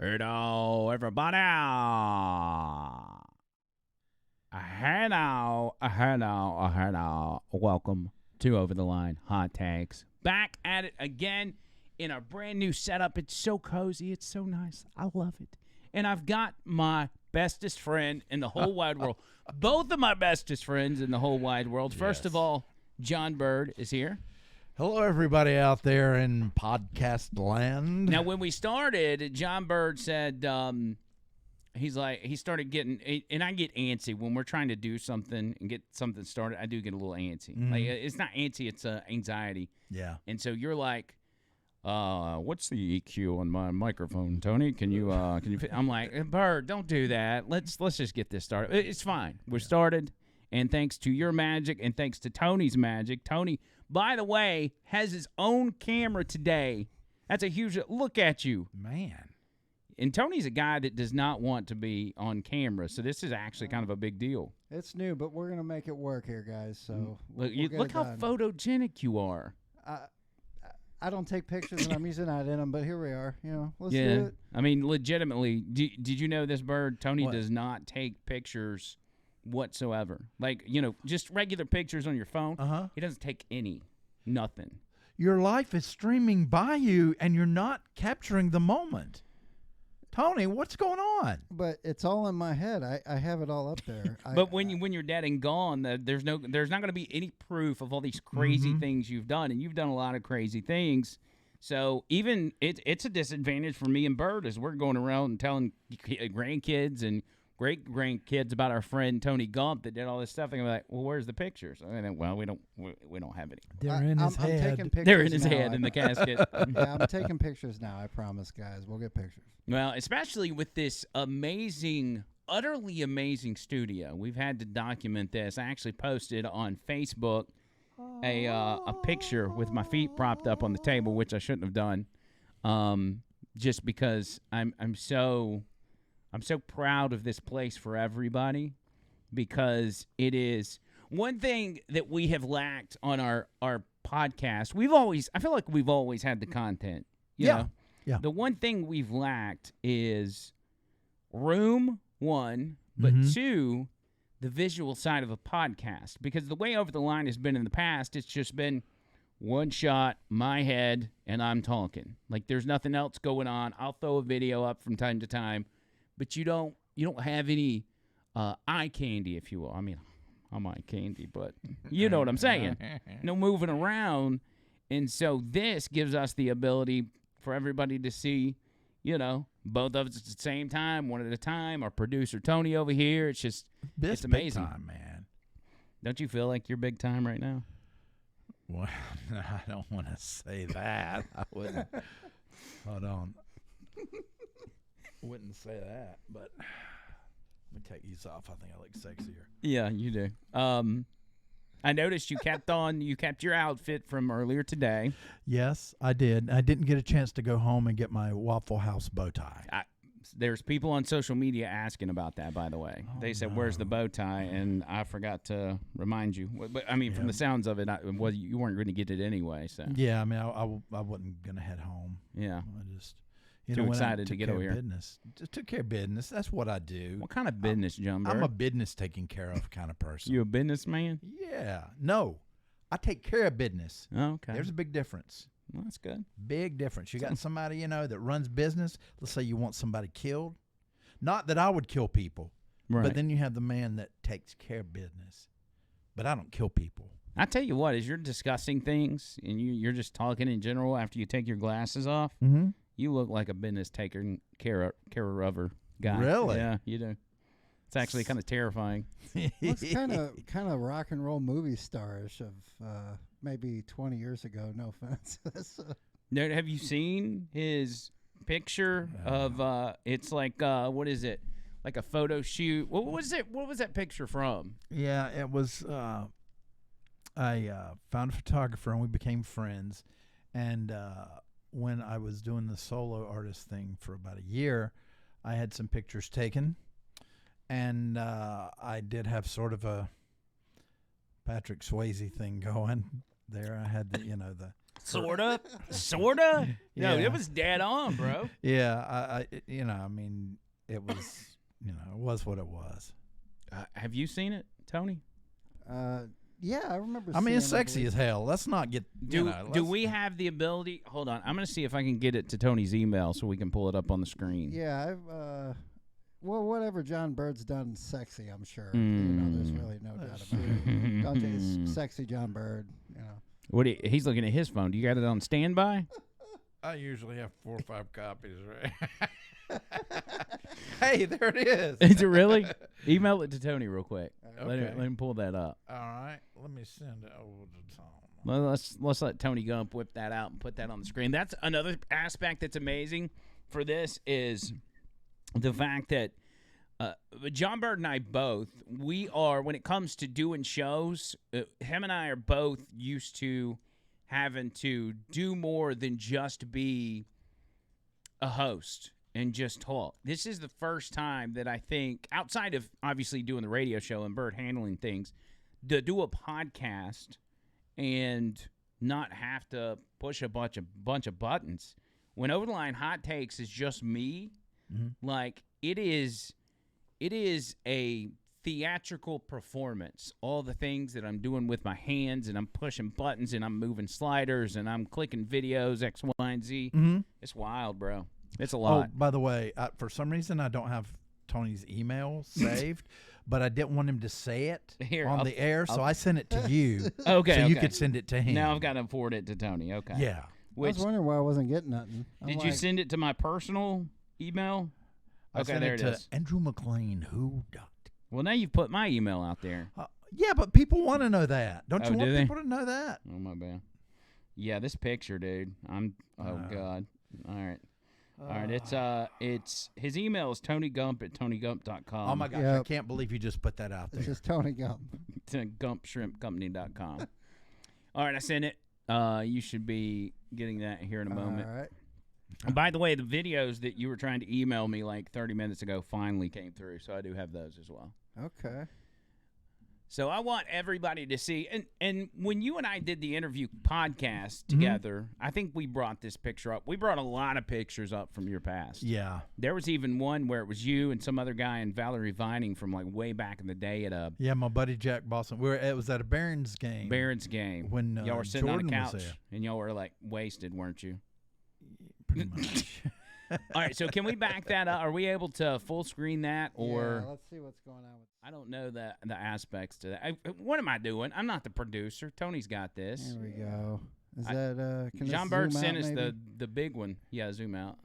Hello, everybody. Hello. Welcome to Over the Line Hot Takes. Back at it again in a brand new setup. It's so cozy. It's so nice. I love it. And I've got my bestest friend in the whole wide world. Both of my bestest friends in the whole wide world. First of all, John Byrd is here. Hello, everybody out there in podcast land. Now, when we started, John Byrd said he started getting, and I get antsy when we're trying to do something and get something started. I do get a little antsy. Mm-hmm. Like it's not antsy, it's anxiety. Yeah. And so you're like, what's the EQ on my microphone, Tony? Can you? I'm like, Byrd, don't do that. Let's just get this started. It's fine. We're started, and thanks to your magic, and thanks to Tony's magic, Tony, by the way, has his own camera today. That's a huge look at you. Man. And Tony's a guy that does not want to be on camera, so this is actually kind of a big deal. It's new, but we're going to make it work here, guys. So look how photogenic you are. I don't take pictures, and I'm using that in them, but here we are. Let's do it. I mean, legitimately, did you know this, Byrd? Tony What? does not take pictures whatsoever. Like, just regular pictures on your phone. Uh-huh. He doesn't take nothing. Your life is streaming by you, and you're not capturing the moment. Tony, what's going on? But it's all in my head. I have it all up there. But when you're dead and gone, there's not going to be any proof of all these crazy things you've done, and you've done a lot of crazy things. So even it's a disadvantage for me and Byrd as we're going around and telling grandkids and great-grandkids about our friend Tony Gump that did all this stuff, and I'm like, well, where's the pictures? I mean, well, we don't have any. They're in his head. I'm taking pictures. They're in his now. head in the casket. Yeah, I'm taking pictures now. I promise, guys. We'll get pictures. Well, especially with this amazing, utterly amazing studio. We've had to document this. I actually posted on Facebook a picture with my feet propped up on the table, which I shouldn't have done, just because I'm so proud of this place for everybody, because it is one thing that we have lacked on our podcast. I feel like we've always had the content. You know? Yeah. The one thing we've lacked is room, one, but two, the visual side of a podcast. Because the way Over the Line has been in the past, it's just been one shot, my head, and I'm talking. Like there's nothing else going on. I'll throw a video up from time to time. But you don't have any eye candy, if you will. I mean, I'm eye candy, but you know what I'm saying. No moving around. And so this gives us the ability for everybody to see, both of us at the same time, one at a time. Our producer, Tony, over here. It's just, it's amazing. Big time, man. Don't you feel like you're big time right now? Well, I don't want to say that. I wouldn't. Hold on. Wouldn't say that, but let me take these off. I think I look sexier. Yeah, you do. I noticed you kept your outfit from earlier today. Yes, I did. I didn't get a chance to go home and get my Waffle House bow tie. There's people on social media asking about that, by the way. They said, where's the bow tie? And I forgot to remind you. But I mean, from the sounds of it, you weren't going to get it anyway. So yeah, I mean, I wasn't going to head home. Yeah. I just... Too excited to get over here. Just took care of business. That's what I do. What kind of business, John Byrd? I'm a business taking care of kind of person. You a businessman? Yeah. No. I take care of business. Oh, okay. There's a big difference. Well, that's good. Big difference. You got somebody, that runs business. Let's say you want somebody killed. Not that I would kill people. Right. But then you have the man that takes care of business. But I don't kill people. I tell you what, as you're discussing things and you're just talking in general after you take your glasses off, you look like a business taking care of guy. Really? Yeah, you do. It's actually kind of terrifying. Looks kind of rock and roll movie starish of maybe 20 years ago. No offense. Now, have you seen his picture of? It's like what is it? Like a photo shoot. What was it? What was that picture from? Yeah, it was. I found a photographer and we became friends, and when I was doing the solo artist thing for about a year, I had some pictures taken, and I did have sort of a Patrick Swayze thing going there. I had the Sorta. No, Yeah. it was dead on, bro. Yeah, I I mean, it was, it was what it was. Have you seen it, Tony? Yeah, I remember. I mean, it's seeing, I sexy believe. as hell. Let's not get. Do we have the ability? Hold on, I'm gonna see if I can get it to Tony's email so we can pull it up on the screen. Yeah, well, whatever John Byrd's done, sexy. I'm sure. There's really no doubt about it. Don't think it's sexy, John Byrd. He's looking at his phone. Do you got it on standby? I usually have 4 or 5 copies, right? Hey, there it is. Is it really? Email it to Tony real quick. Okay. Let him pull that up. All right, let me send it over to Tom. Well, let's let Tony Gump whip that out and put that on the screen. That's another aspect that's amazing for this is the fact that John Byrd and I both, we are, when it comes to doing shows, him and I are both used to having to do more than just be a host and just talk. This is the first time that I think, outside of obviously doing the radio show and Byrd handling things, to do a podcast and not have to push a bunch of buttons. When Over the Line Hot Takes is just me, like it is a theatrical performance. All the things that I'm doing with my hands, and I'm pushing buttons, and I'm moving sliders, and I'm clicking videos, X, Y, and Z. It's wild, bro. It's a lot. Oh, by the way, for some reason I don't have Tony's email saved, but I didn't want him to say it on the air, so I sent it to you. Okay, so you okay. could send it to him. Now I've got to forward it to Tony. Okay. Yeah. I was wondering why I wasn't getting nothing. Did you send it to my personal email? I Okay, sent there it it to is. Andrew McLean. Who dot? Well, now you've put my email out there. Yeah, but people want to know that. Don't you do want they? people to know that? Oh, my bad. Yeah, this picture, dude. God. All right. All right, it's his email is tonygump@tonygump.com. Oh my gosh, I can't believe you just put that out there. It's just Tony Gump. To gumpshrimpcompany.com. All right, I sent it. You should be getting that here in a moment. All right. And by the way, the videos that you were trying to email me like 30 minutes ago finally came through, so I do have those as well. Okay. So I want everybody to see, and when you and I did the interview podcast together, I think we brought this picture up. We brought a lot of pictures up from your past. Yeah. There was even one where it was you and some other guy and Valerie Vining from like way back in the day at a my buddy Jack Boston. It was at a Barons game. When y'all were sitting Jordan on a was couch there. and y'all were like wasted, weren't you? Pretty much. All right, so can we back that up? Are we able to full screen that, or Yeah, let's see what's going on with. I don't know the aspects to that. What am I doing? I'm not the producer. Tony's got this. There we go. Is that can John this Byrd zoom sent out, us maybe? the big one. Yeah, zoom out.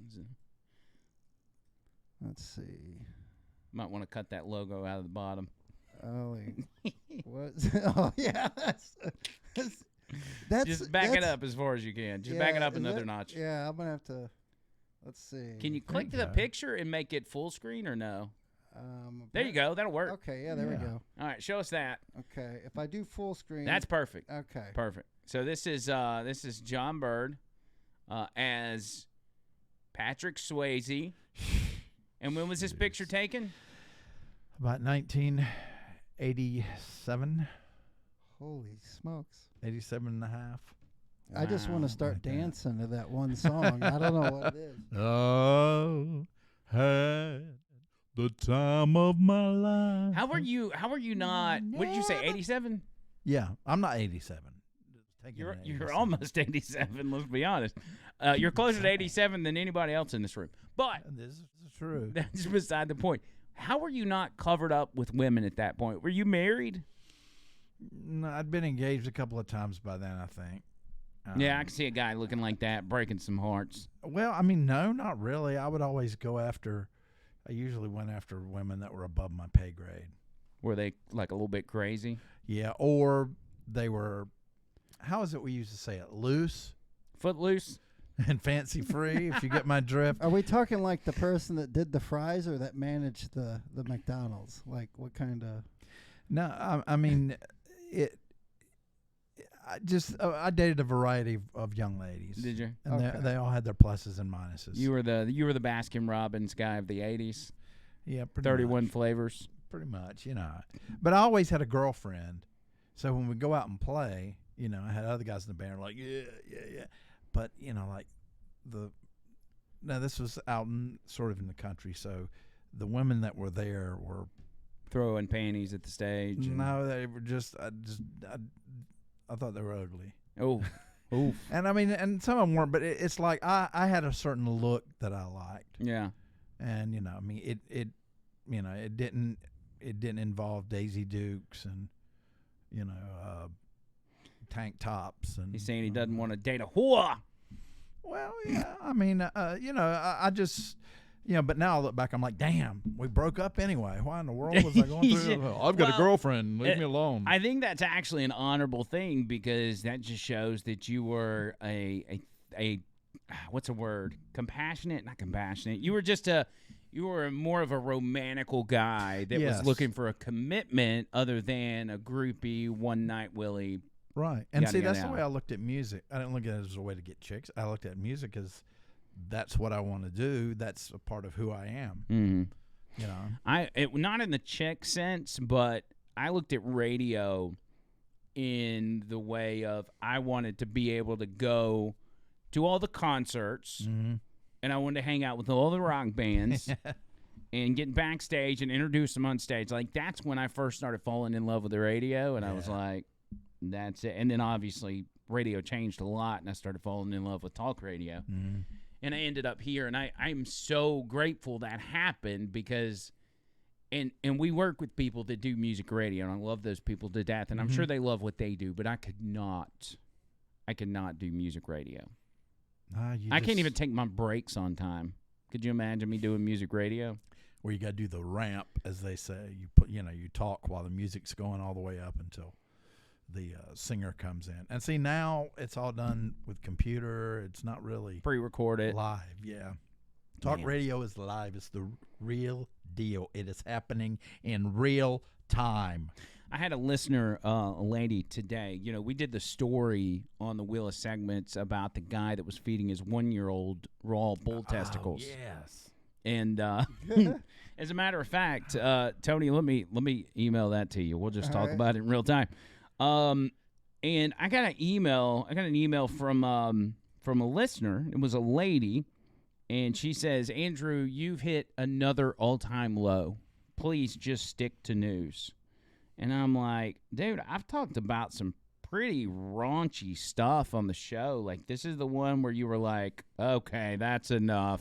Let's see. Might want to cut that logo out of the bottom. Oh, what? Oh, yeah. That's Just back it up as far as you can. Just back it up another notch. Yeah, I'm gonna have to. Let's see. Can you click to the picture and make it full screen or no? There you go. That'll work. Okay, yeah, there we go. All right, show us that. Okay, if I do full screen, That's perfect. okay. Perfect. So this is John Byrd as Patrick Swayze. And when was this picture taken? About 1987. Holy smokes! 87 and a half. I just want to start like that. dancing to that one song. I don't know what it is. Oh, had the time of my life. How are you not? What did you say? 87? Yeah, I'm not 87. You're almost 87. Let's be honest. You're closer to 87 than anybody else in this room. But This is true. that's beside the point. How were you not covered up with women at that point? Were you married? No, I'd been engaged a couple of times by then, I think. Yeah, I can see a guy looking like that, breaking some hearts. Well, I mean, no, not really. I would always go after. I usually went after women that were above my pay grade. Were they like a little bit crazy? Yeah, or they were. How is it we used to say it? Loose Footloose? and fancy free. If you get my drift. Are we talking like the person that did the fries or that managed the McDonald's? Like what kind of? No, I mean it. I dated a variety of young ladies. Did you? And Okay. they all had their pluses and minuses. You were the Baskin Robbins guy of the 80s. Yeah, pretty 31 much. flavors. Pretty much, But I always had a girlfriend. So when we go out and play, You know, I had other guys in the band like, yeah. But, you know, like now this was out in sort of in the country. So the women that were there were throwing panties at the stage. No, they were I thought they were ugly. Oh, oof. And I mean, and some of them weren't, but it's like I had a certain look that I liked. Yeah. And, you know, I mean, it didn't involve Daisy Dukes and, you know, tank tops. And He's saying he doesn't want to date a whore. Well, yeah, I mean, you know, I just, you know, but now I look back, I'm like, damn, we broke up anyway. Why in the world was I going through? I've got a girlfriend. Leave me alone. I think that's actually an honorable thing because that just shows that you were a what's a word? Compassionate? Not compassionate. You were more of a romantical guy that was looking for a commitment other than a groupie, one night Willie. Right. And see, that's the way I looked at music. I didn't look at it as a way to get chicks. I looked at music as that's what I want to do. That's a part of who I am. Mm-hmm. You know, not in the chick sense, but I looked at radio in the way of I wanted to be able to go to all the concerts, and I wanted to hang out with all the rock bands and get backstage and introduce them on stage. Like that's when I first started falling in love with the radio, and I was like, that's it. And then obviously radio changed a lot, and I started falling in love with talk radio. Mm-hmm. And I ended up here, and I'm so grateful that happened because and we work with people that do music radio, and I love those people to death, and I'm sure they love what they do, but I could not do music radio. I can't even take my breaks on time. Could you imagine me doing music radio? Where you got to do the ramp, as they say. You talk while the music's going all the way up until the singer comes in. And see, now it's all done with computer. It's not really pre-recorded live. Yeah, talk radio is live. It's the real deal. It is happening in real time. I had a listener, a lady today. You know, we did the story on the Wheel of Segments about the guy that was feeding his 1-year-old raw bull testicles. Yes. And as a matter of fact, Tony, let me email that to you. We'll just talk about it in real time. And I got an email from a listener. It was a lady, and she says, Andrew, you've hit another all-time low. Please just stick to news. And I'm like, dude, I've talked about some pretty raunchy stuff on the show. Like, this is the one where you were like, okay, that's enough.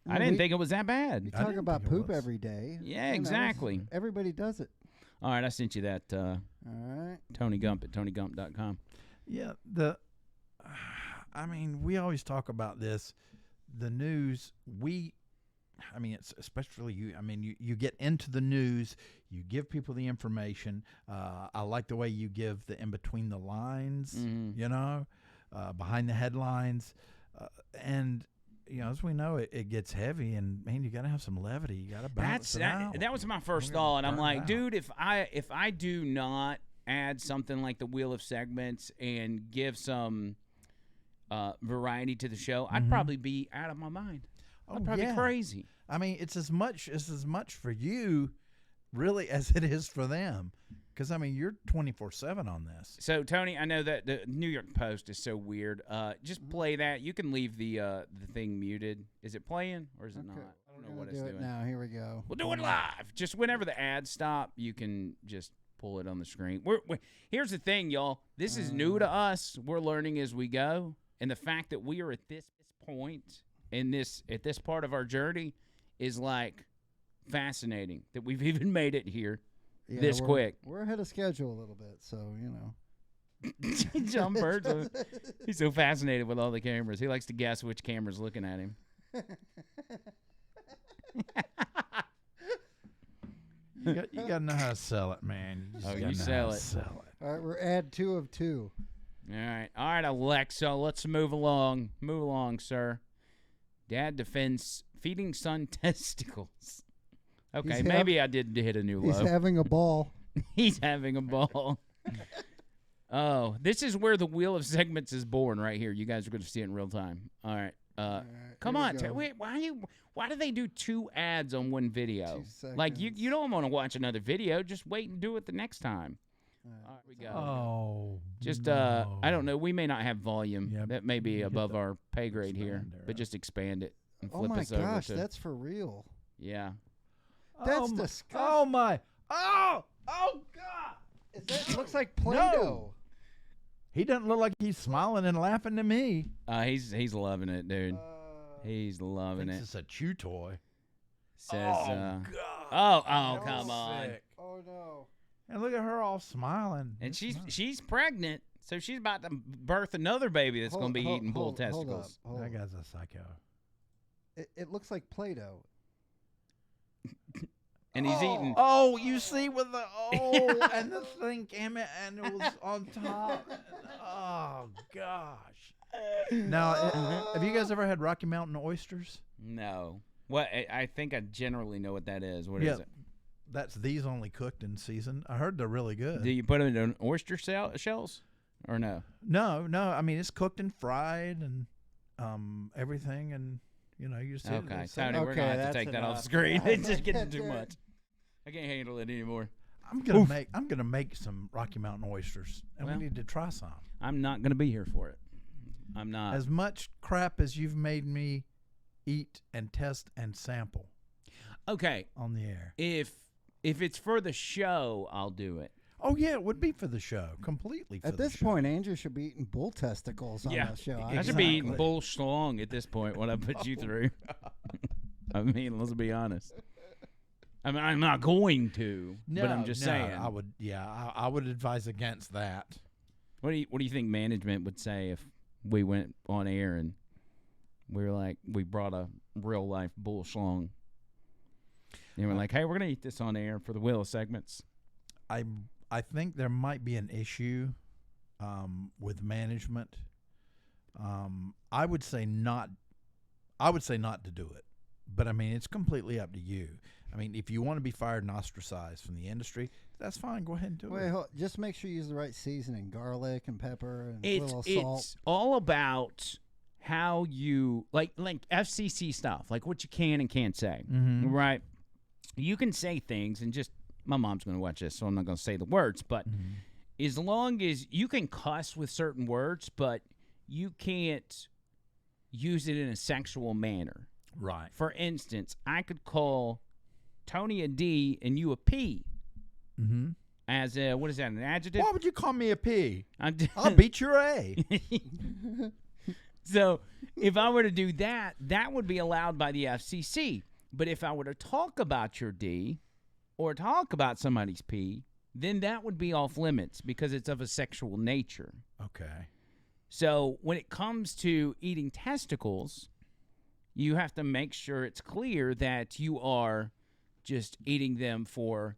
Well, I didn't think it was that bad. We talk about poop every day. Yeah, exactly. Everybody does it. All right, I sent you that all right. Tony Gump at TonyGump.com. Yeah, I mean, we always talk about this. The news, it's especially you. I mean, you get into the news, you give people the information. I like the way you give the in between the lines, you know, behind the headlines. And, you know, as we know, it gets heavy, and, man, you got to have some levity. You got to balance it out. That was my first thought. I'm like, dude, if I do not add something like the Wheel of Segments and give some variety to the show, I'd probably be out of my mind. I'd probably be crazy. I mean, it's as much for you, really, as it is for them. Because, I mean, you're 24/7 on this. So, Tony, I know that the New York Post is so weird. Just play that. You can leave the thing muted. Is it playing or is it not? I don't know what it's doing. Now, here we go. We'll do it live. Just whenever the ads stop, you can just pull it on the screen. Here's the thing, y'all. This is new to us. We're learning as we go. And the fact that we are at this point at this part of our journey is like fascinating that we've even made it here this quick. We're ahead of schedule a little bit, so you know. John Byrd, he's so fascinated with all the cameras. He likes to guess which camera's looking at him. You got to know how to sell it, man. You sell it. All right, we're ad 2 of 2. All right, Alexa, let's move along. Move along, sir. Dad defends feeding son testicles. Okay, maybe I did hit a new low. He's having a ball. He's having a ball. Oh, this is where the Wheel of Segments is born right here. You guys are going to see it in real time. All right. Come on. Wait, why do they do 2 ads on one video? 2 seconds. Like, you don't want to watch another video. Just wait and do it the next time. All right, we go. Oh, Just no. I don't know. We may not have volume. Yep. That may be Get above the our pay grade here, expander but up. just expand it and Oh flip my us over gosh, to. that's for real. Yeah. That's oh my, disgusting. Oh my! Oh God! It looks like Play-Doh. He doesn't look like he's smiling and laughing to me. He's loving it, dude. He's loving Thinks it. it's a chew toy. Says. God! Oh, come on. Sick. Oh no. And look at her all smiling. And It's nice. she's pregnant, so she's about to birth another baby that's going to be eating bull testicles. Hold That up. guy's a psycho. It looks like Play-Doh. And he's eating. Oh, you see with the and the thing came in and it was on top. Oh gosh. Now, have you guys ever had Rocky Mountain oysters? No. What? I think I generally know what that is. What is it? That's these only cooked in season. I heard they're really good. Do you put them in oyster shells or no? No. I mean, it's cooked and fried and everything, and you just eat it. Okay, It's Tony, like- we're gonna have to that's take that off enough. screen. It's just getting That's too it. much. I can't handle it anymore. I'm gonna make some Rocky Mountain oysters, and Well, we need to try some. I'm not gonna be here for it. I'm not. As much crap as you've made me eat and test and sample Okay, on the air. if it's for the show, I'll do it. Oh yeah, it would be for the show, completely. For At the this show. point, Andrew should be eating bull testicles on that show. I should be eating bull schlong at this point. What I put you through. I mean, let's be honest. I mean, I'm not going to, but I'm just saying. I would. Yeah, I would advise against that. What do you think management would say if we went on air and we were like, we brought a real life bull schlong? And we're like, hey, we're gonna eat this on air for the Willow segments. I think there might be an issue with management. I would say not. I would say not to do it, but I mean it's completely up to you. I mean, if you want to be fired and ostracized from the industry, that's fine. Go ahead and do it. Just make sure you use the right seasoning: garlic and pepper and a It's little salt. all about how you like FCC stuff, like what you can and can't say, Mhm. right? You can say things, and just my mom's going to watch this, so I'm not going to say the words, but as long as you can cuss with certain words, but you can't use it in a sexual manner. Right. For instance, I could call Tony a D and you a P Mm-hmm. as a, what is that, an adjective? Why would you call me a P? I'm I'll beat your A. So if I were to do that, that would be allowed by the FCC. But if I were to talk about your D or talk about somebody's P, then that would be off limits because it's of a sexual nature. Okay. So when it comes to eating testicles, you have to make sure it's clear that you are just eating them for,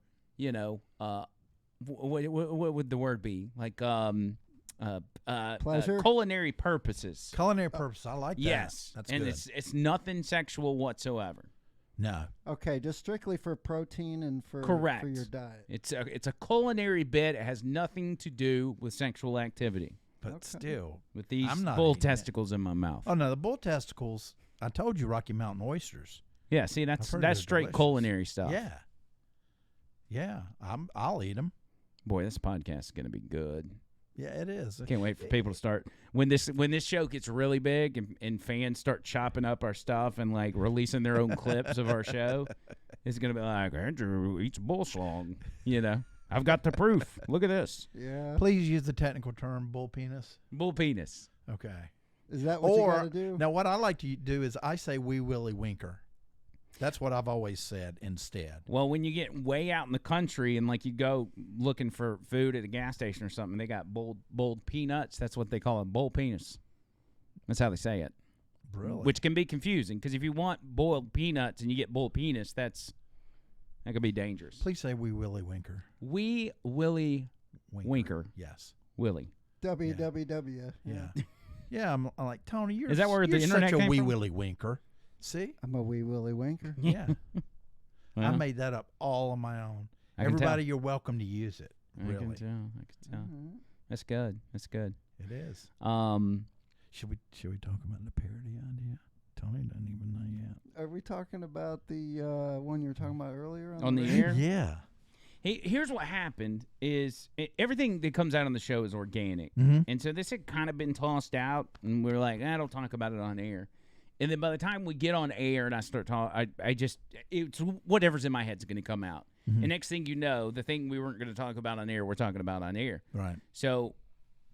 what would the word be? Like Pleasure? culinary purposes. Culinary purpose. I like that. Yes. That's and good. it's nothing sexual whatsoever. No. Okay, just strictly for protein and for Correct. for your diet. It's a culinary bit. It has nothing to do with sexual activity. But Okay. still. With these I'm not bull eating it. testicles in my mouth. Oh, no. The bull testicles, I told you Rocky Mountain oysters. Yeah, see, that's I've heard they're straight delicious. culinary stuff. Yeah. Yeah. I'll eat them. Boy, this podcast is going to be good. Yeah, it is. Can't wait for people to start when this show gets really big and fans start chopping up our stuff and like releasing their own clips of our show. It's gonna be like Andrew eats bull schlong. I've got the proof. Look at this Yeah. Please use the technical term bull penis. bull penis. Okay. Is that what you got to do? Now, what I like to do is I say wee willie winker. That's what I've always said instead. Well, when you get way out in the country and like you go looking for food at a gas station or something, they got boiled peanuts. That's what they call it, bull penis. That's how they say it. Really? Which can be confusing because if you want boiled peanuts and you get bull penis, that could be dangerous. Please say wee willie winker. Wee Willie Winker. Yes. Willie. WWW. Yeah. Yeah. I'm like, Tony, you're Is that where the you're internet such a came wee from? willie winker. See? I'm a wee willy winker. Yeah. I Well, made that up all on my own. I can Everybody, you're welcome to use it. I Really. can tell. Mhm. That's good. That's good. It is. Um, Should we talk about the parody idea? Tony doesn't even know yet. Are we talking about the one you were talking about earlier? On the radio? air? Yeah. Here's what happened is everything that comes out on the show is organic. Mm-hmm. And so this had kind of been tossed out, and we were like, I don't talk about it on air. And then by the time we get on air and I start talking, it's whatever's in my head's going to come out. Mm-hmm. And next thing you know, the thing we weren't going to talk about on air, we're talking about on air. Right. So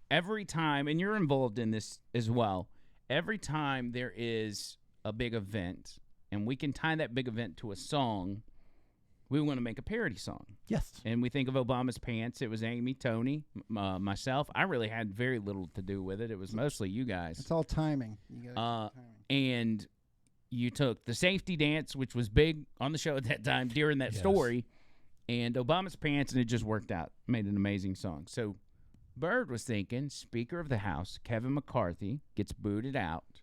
every time, and you're involved in this as well, every time there is a big event, and we can tie that big event to a song, we want to make a parody song. Yes. And we think of Obama's Pants. It was Amy, Tony, myself. I really had very little to do with it. It was mostly you guys. It's all timing. You gotta timing. And you took the safety dance, which was big on the show at that time during that story, and Obama's Pants, and it just worked out. Made an amazing song. So Byrd was thinking, Speaker of the House, Kevin McCarthy, gets booted out.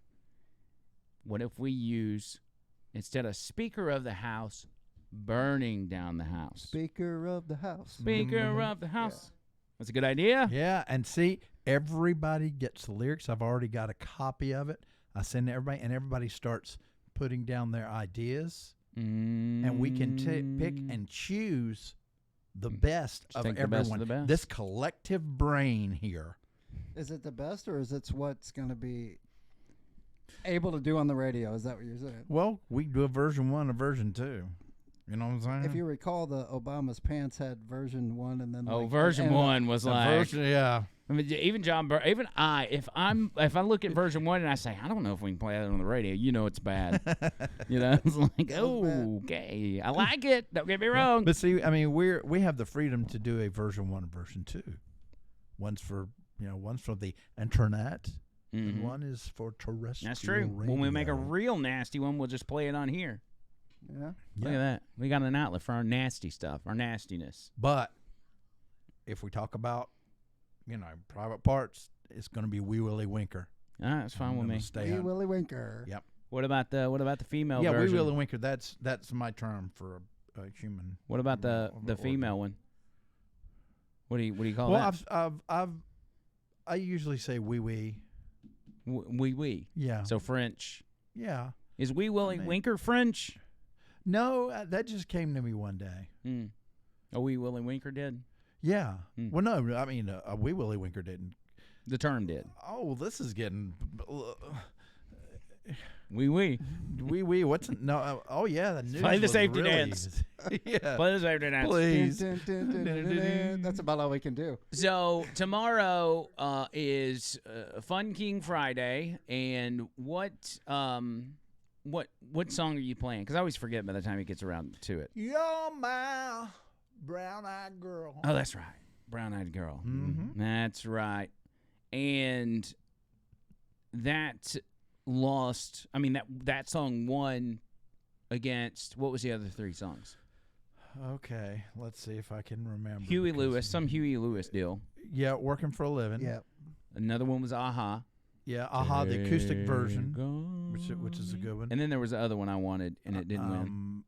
What if we use, instead of Speaker of the House, burning down the house? Speaker of the House. Speaker of the House. That's a good idea. Yeah, and see, everybody gets the lyrics. I've already got a copy of it. I send it to everybody, and everybody starts putting down their ideas, and we can pick and choose the best of Think the everyone. best of the best. This collective brain here. Is it the best, or is it what's going to be able to do on the radio? Is that what you're saying? Well, we do a version 1, a version 2. You know what I'm saying? If you recall, the Obama's Pants had version 1, and then version 1 was like yeah. I mean, even John Byrd, even if I look at version 1 and I say, I don't know if we can play that on the radio, you know it's bad. It's like, okay, I like it. Don't get me wrong. But see, I mean, we have the freedom to do a version 1 and version 2. One's for the internet, and one is for terrestrial. That's true. Radio. When we make a real nasty one, we'll just play it on here. Yeah. Look at that. We got an outlet for our nasty stuff, our nastiness. But if we talk about, private parts, it's going to be Wee Willie Winker. That's fine with me. Wee Willie Winker. Yep. What about the female Yeah, version? Wee Willie Winker. That's my term for a human. What about the female one? What do you call that? Well, I usually say wee wee. Wee wee. Yeah. So French. Yeah. Is Wee Willie Winker French? No, that just came to me one day. Oh, Wee Willie Winker did? Yeah. Well, no, I mean, Wee Willie Winker didn't. The term did. Oh, this is getting. Wee wee. Wee wee. What's no? Oh yeah, the news. Play the was safety really, dance. Yeah. Play the safety dance. Please. That's about all we can do. So tomorrow is Fun King Friday, and what song are you playing? Because I always forget by the time it gets around to it. You're my brown-eyed girl. Oh, that's right, brown-eyed girl. Mm-hmm. That's right, and that lost. I mean that song won against what was the other 3 songs? Okay, let's see if I can remember. Huey Lewis, some Huey Lewis deal. Yeah, working for a living. Yeah. Another one was Aha. Yeah, Aha, the acoustic version, which is a good one. And then there was the other one I wanted, and it didn't win.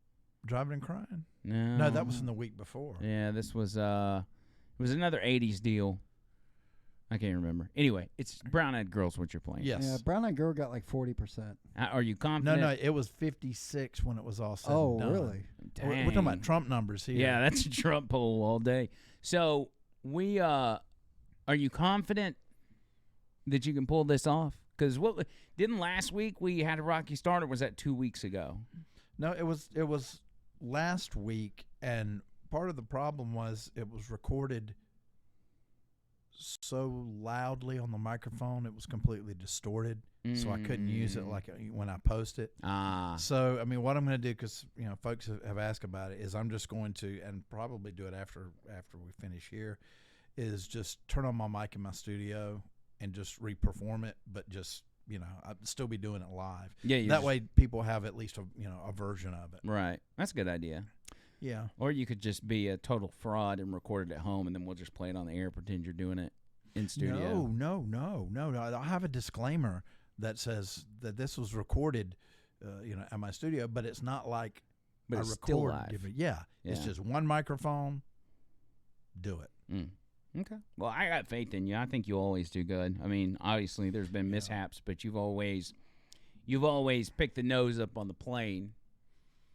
Driving and Crying. No, that was in the week before. Yeah, this was it was another 80s deal. I can't remember. Anyway, it's Brown Eyed Girl's what you're playing. Yes. Yeah, Brown Eyed Girl got like 40%. Are you confident? No, it was 56 when it was all said and done. Oh, really? Dang. We're talking about Trump numbers here. Yeah, that's a Trump poll all day. So we are you confident that you can pull this off? Because didn't last week we had a rocky start, or was that 2 weeks ago? No, it was last week, and part of the problem was it was recorded so loudly on the microphone it was completely distorted, so I couldn't use it like when I post it. So I mean, what I'm going to do, because folks have asked about it, is I'm just going to, and probably do it after we finish here, is just turn on my mic in my studio and just re-perform it, but just I'd still be doing it live. Yeah, that way people have at least a version of it. Right, that's a good idea. Yeah. Or you could just be a total fraud and record it at home, and then we'll just play it on the air, pretend you're doing it in studio. No. I have a disclaimer that says that this was recorded, at my studio, but it's not like But I it's record. still live. Yeah, it's just one microphone. Do it. Okay. Well, I got faith in you. I think you'll always do good. I mean, obviously there's been mishaps, but you've always picked the nose up on the plane,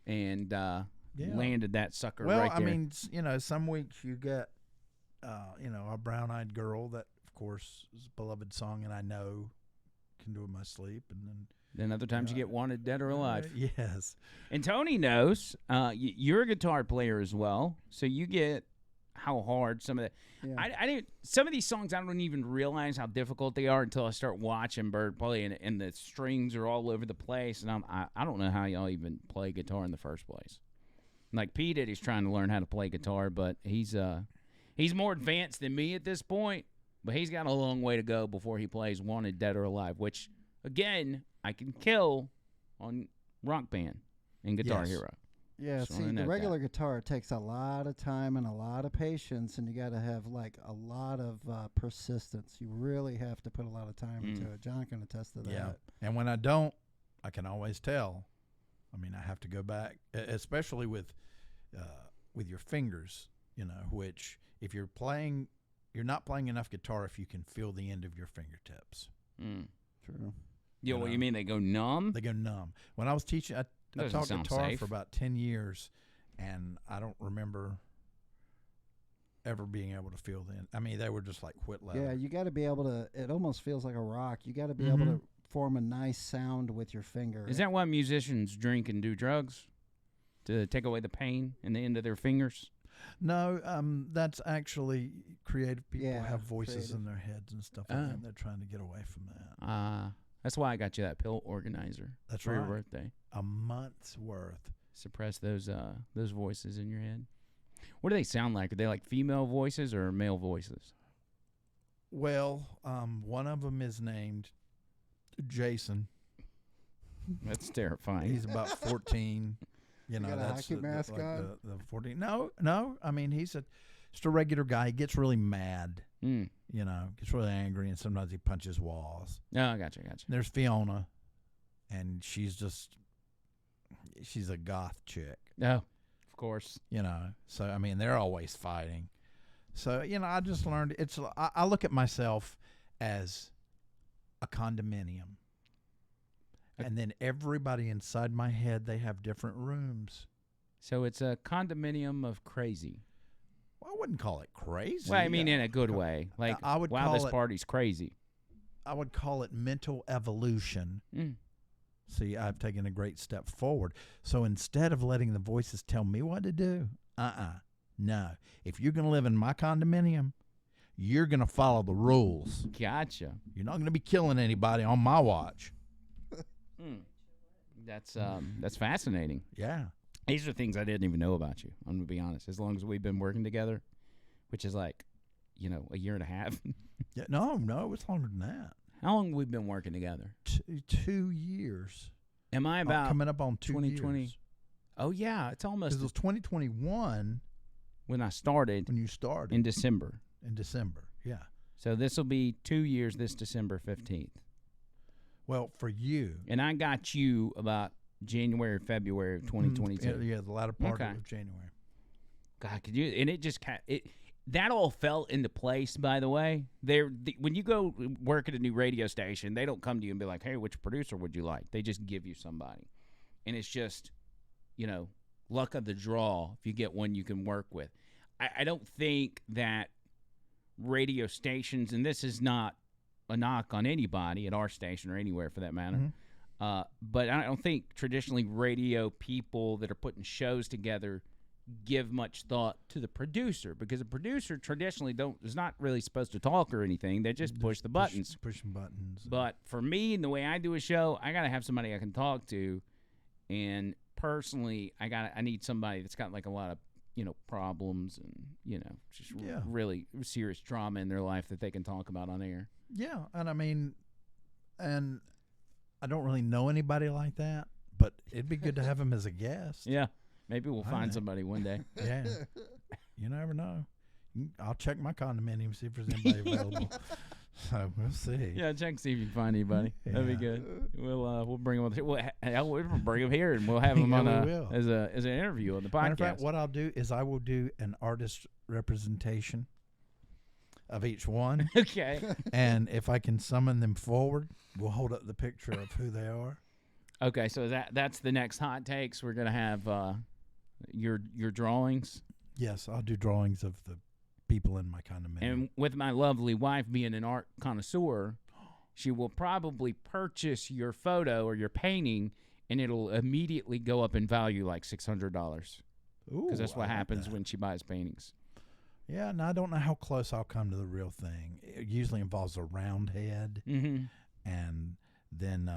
and landed that sucker well, right there. I mean, some weeks you get, a brown-eyed girl that, of course, is a beloved song, and I know can do it in my sleep, and then other times you get Wanted Dead or Alive. Yes. And Tony knows you're a guitar player as well, so you get how hard some of the I didn't some of these songs I don't even realize how difficult they are until I start watching Byrd play, and the strings are all over the place, and I don't know how y'all even play guitar in the first place. Like P Diddy's trying to learn how to play guitar, but he's more advanced than me at this point, but he's got a long way to go before he plays Wanted Dead or Alive, which again I can kill on Rock Band and Guitar Hero. Yeah, So see, the regular guitar takes a lot of time and a lot of patience, and you got to have like a lot of persistence. You really have to put a lot of time into it. John can attest to that. Yeah, and when I don't, I can always tell. I mean, I have to go back, especially with your fingers. Which if you're not playing enough guitar if you can feel the end of your fingertips. True. Yeah, what you mean they go numb? They go numb. When I was teaching, I taught guitar safe. for about 10 years, and I don't remember ever being able to feel the end. I mean, they were just like quit leather. Yeah, you got to be able to. It almost feels like a rock. You got to be able to form a nice sound with your finger. Is that why musicians drink and do drugs? To take away the pain in the end of their fingers? No, that's actually creative people have voices creative in their heads and stuff like that. And they're trying to get away from that. That's why I got you that pill organizer. That's for right. your birthday. A month's worth. Suppress those voices in your head. What do they sound like? Are they like female voices or male voices? Well, one of them is named Jason. That's terrifying. He's about 14. Got a that's hockey mask like on? the 14. No. I mean, he's just a regular guy. He gets really mad. Gets really angry, and sometimes he punches walls. Oh, I gotcha. There's Fiona, and she's a goth chick. Oh, of course. So I mean, they're always fighting. So I just learned I look at myself as a condominium. And then everybody inside my head, they have different rooms. So it's a condominium of crazy. Well, I wouldn't call it crazy. Well, I mean in a good way. Like, I would wow, call this it, party's crazy. I would call it mental evolution. See, I've taken a great step forward. So instead of letting the voices tell me what to do, no. If you're going to live in my condominium, you're going to follow the rules. Gotcha. You're not going to be killing anybody on my watch. That's fascinating. Yeah. These are things I didn't even know about you. I'm going to be honest. As long as we've been working together, which is like, a year and a half. Yeah. No, it's longer than that. How long have we been working together? 2 years. Am I about coming up on 2020? years. Oh yeah, it's almost. It was 2021 when I started. When you started in December. Yeah. So this will be 2 years this December 15th. Well, for you. And I got you about January, February of 2022. Yeah, the latter part of January. God, could you? And it just that all fell into place. By the way, when you go work at a new radio station, they don't come to you and be like, "Hey, which producer would you like?" They just give you somebody, and it's just, luck of the draw if you get one you can work with. I don't think that radio stations, and this is not a knock on anybody at our station or anywhere for that matter, but I don't think traditionally radio people that are putting shows together give much thought to the producer, because a producer traditionally is not really supposed to talk or anything. They just push the buttons. Pushing buttons. But for me, and the way I do a show, I got to have somebody I can talk to, and personally, I need somebody that's got like a lot of problems and just really serious trauma in their life that they can talk about on air. Yeah, and I mean, and I don't really know anybody like that, but it'd be good to have him as a guest. Yeah, maybe we'll find somebody one day. Yeah, you never know. I'll check my condominium, see if there's anybody available. So we'll see. Yeah, check see if you can find anybody. That'd be good. We'll bring him. We'll bring him here and we'll have him on as an interview on the podcast. Matter of fact, what I'll do is I will do an artist representation of each one. Okay. And if I can summon them forward, we'll hold up the picture of who they are. Okay, so that's the next hot takes. We're gonna have your drawings. Yes, I'll do drawings of the people in my condominium. And with my lovely wife being an art connoisseur, she will probably purchase your photo or your painting, and it'll immediately go up in value like $600. Because that's what happens when she buys paintings. Yeah, and I don't know how close I'll come to the real thing. It usually involves a round head, and then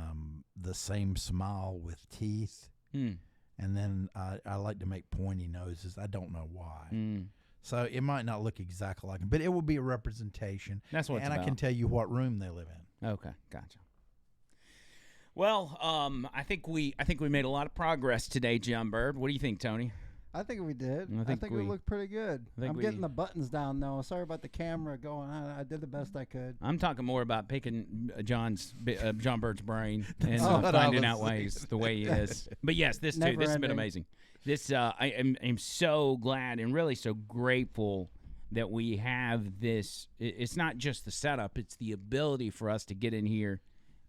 the same smile with teeth. And then I like to make pointy noses. I don't know why. So it might not look exactly like them, but it will be a representation. That's what it's about. And I can tell you what room they live in. Okay, gotcha. Well, I think we made a lot of progress today, John Byrd. What do you think, Tony? I think we did. I think we looked pretty good. I'm getting the buttons down, though. Sorry about the camera going on. I did the best I could. I'm talking more about picking John Bird's brain and finding out ways the way he is. But yes, this too. This has been amazing. This I am so glad and really so grateful that we have this. It's not just the setup; it's the ability for us to get in here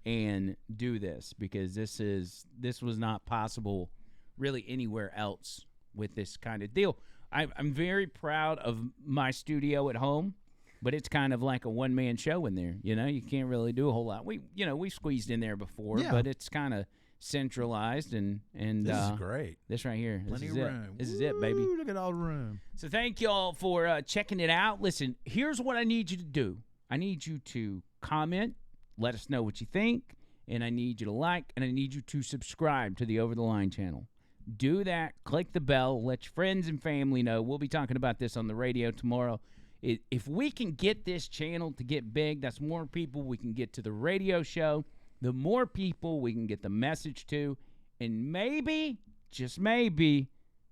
and do this, because this was not possible really anywhere else with this kind of deal. I'm very proud of my studio at home, but it's kind of like a one-man show in there. You know, you can't really do a whole lot. We squeezed in there before, but it's kind of centralized and this is great. This right here, plenty of room. This is it, baby. Look at all the room. So thank y'all for checking it out. Listen, here's what I need you to do. I need you to comment, let us know what you think, and I need you to like, and I need you to subscribe to the Over the Line channel. Do that. Click the bell. Let your friends and family know. We'll be talking about this on the radio tomorrow. If we can get this channel to get big, that's more people we can get to the radio show. The more people we can get the message to. And maybe, just maybe,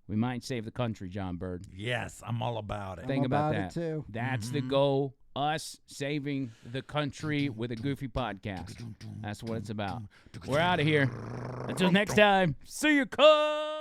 we might save the country, John Byrd. Yes, I'm all about it. Think about that. It too. That's the Mm-hmm. goal. Us saving the country with a goofy podcast. That's what it's about. We're out of here. Until next time, see you, cuz.